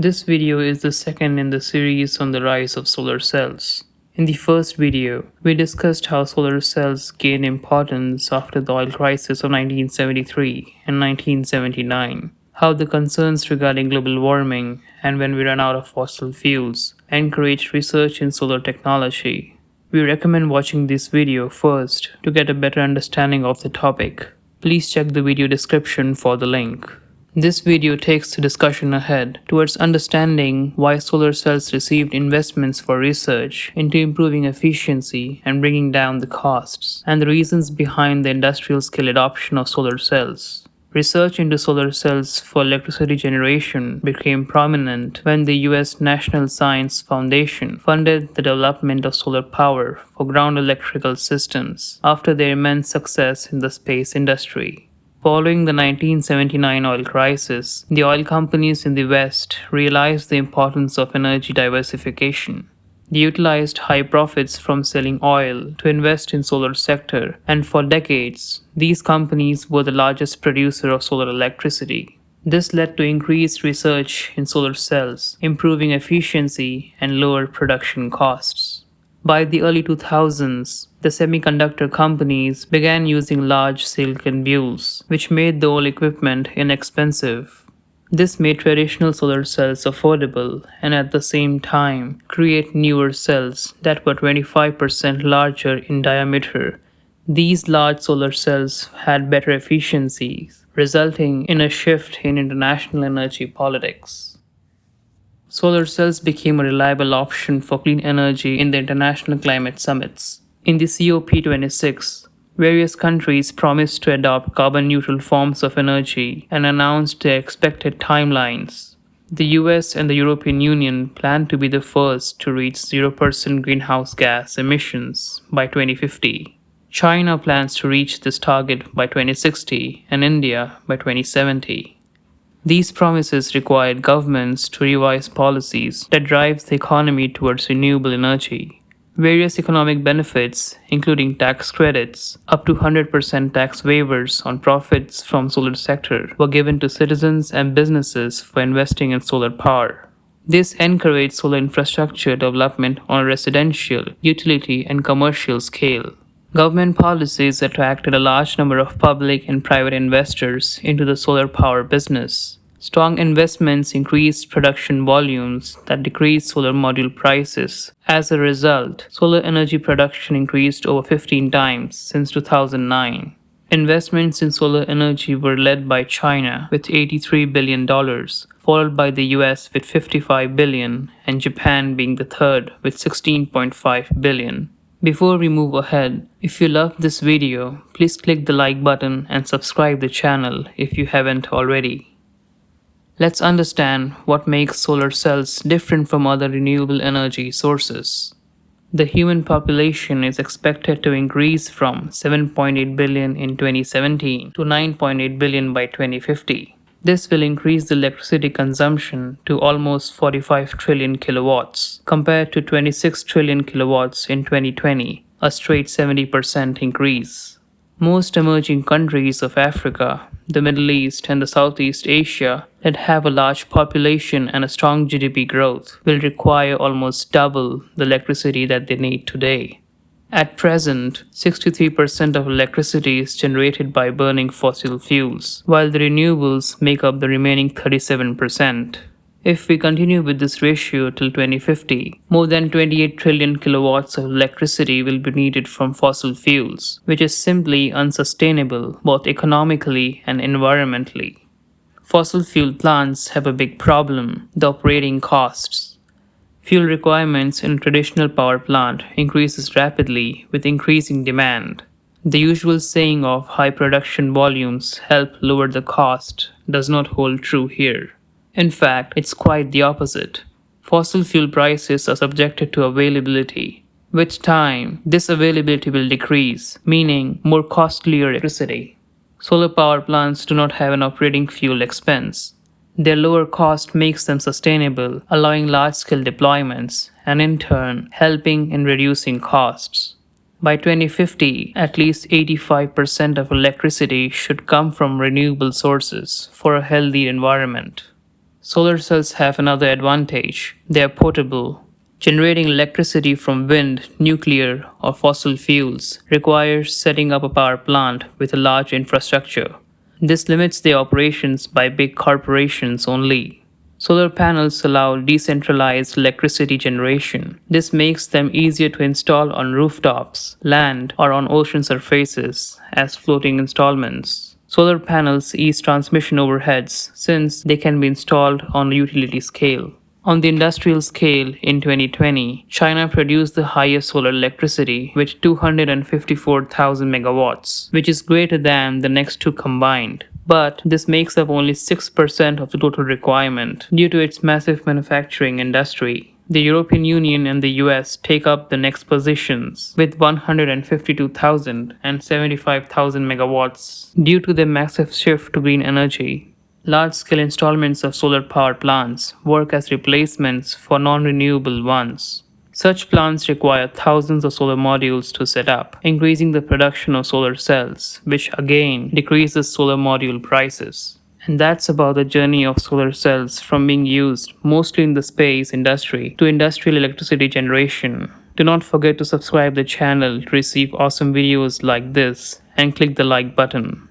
This video is the second in the series on the rise of solar cells. In the first video, we discussed how solar cells gained importance after the oil crisis of 1973 and 1979, how the concerns regarding global warming and when we run out of fossil fuels encouraged research in solar technology. We recommend watching this video first to get a better understanding of the topic. Please check the video description for the link. This video takes the discussion ahead towards understanding why solar cells received investments for research into improving efficiency and bringing down the costs, and the reasons behind the industrial scale adoption of solar cells. Research into solar cells for electricity generation became prominent when the US National Science Foundation funded the development of solar power for ground electrical systems after their immense success in the space industry. Following the 1979 oil crisis, the oil companies in the West realized the importance of energy diversification. They utilized high profits from selling oil to invest in solar sector, and for decades, these companies were the largest producer of solar electricity. This led to increased research in solar cells, improving efficiency and lower production costs. By the early 2000s, the semiconductor companies began using large silicon bulbs, which made the old equipment inexpensive. This made traditional solar cells affordable and at the same time create newer cells that were 25% larger in diameter. These large solar cells had better efficiencies, resulting in a shift in international energy politics. Solar cells became a reliable option for clean energy in the international climate summits. In the COP26, various countries promised to adopt carbon-neutral forms of energy and announced their expected timelines. The US and the European Union plan to be the first to reach 0% greenhouse gas emissions by 2050. China plans to reach this target by 2060 and India by 2070. These promises required governments to revise policies that drive the economy towards renewable energy. Various economic benefits, including tax credits, up to 100% tax waivers on profits from solar sector, were given to citizens and businesses for investing in solar power. This encouraged solar infrastructure development on a residential, utility, and commercial scale. Government policies attracted a large number of public and private investors into the solar power business. Strong investments increased production volumes that decreased solar module prices. As a result, solar energy production increased over 15 times since 2009. Investments in solar energy were led by China with $83 billion, followed by the US with $55 billion, and Japan being the third with $16.5 billion. Before we move ahead, if you loved this video, please click the like button and subscribe the channel if you haven't already. Let's understand what makes solar cells different from other renewable energy sources. The human population is expected to increase from 7.8 billion in 2017 to 9.8 billion by 2050. This will increase the electricity consumption to almost 45 trillion kilowatts, compared to 26 trillion kilowatts in 2020, a straight 70% increase. Most emerging countries of Africa, the Middle East, and the Southeast Asia that have a large population and a strong GDP growth will require almost double the electricity that they need today. At present, 63% of electricity is generated by burning fossil fuels, while the renewables make up the remaining 37%. If we continue with this ratio till 2050, more than 28 trillion kilowatts of electricity will be needed from fossil fuels, which is simply unsustainable both economically and environmentally. Fossil fuel plants have a big problem: the operating costs. Fuel requirements in a traditional power plant increases rapidly with increasing demand. The usual saying of high production volumes help lower the cost does not hold true here. In fact, it's quite the opposite. Fossil fuel prices are subjected to availability. With time, this availability will decrease, meaning more costlier electricity. Solar power plants do not have an operating fuel expense. Their lower cost makes them sustainable, allowing large-scale deployments, and in turn, helping in reducing costs. By 2050, at least 85% of electricity should come from renewable sources for a healthy environment. Solar cells have another advantage. They are portable. Generating electricity from wind, nuclear, or fossil fuels requires setting up a power plant with a large infrastructure. This limits their operations by big corporations only. Solar panels allow decentralized electricity generation. This makes them easier to install on rooftops, land, or on ocean surfaces as floating installments. Solar panels ease transmission overheads since they can be installed on a utility scale. On the industrial scale, in 2020, China produced the highest solar electricity with 254,000 megawatts, which is greater than the next two combined. But this makes up only 6% of the total requirement due to its massive manufacturing industry. The European Union and the US take up the next positions with 152,000 and 75,000 megawatts due to their massive shift to green energy. Large-scale installments of solar power plants work as replacements for non-renewable ones. Such plants require thousands of solar modules to set up, increasing the production of solar cells, which again decreases solar module prices. And that's about the journey of solar cells from being used mostly in the space industry to industrial electricity generation. Do not forget to subscribe the channel to receive awesome videos like this and click the like button.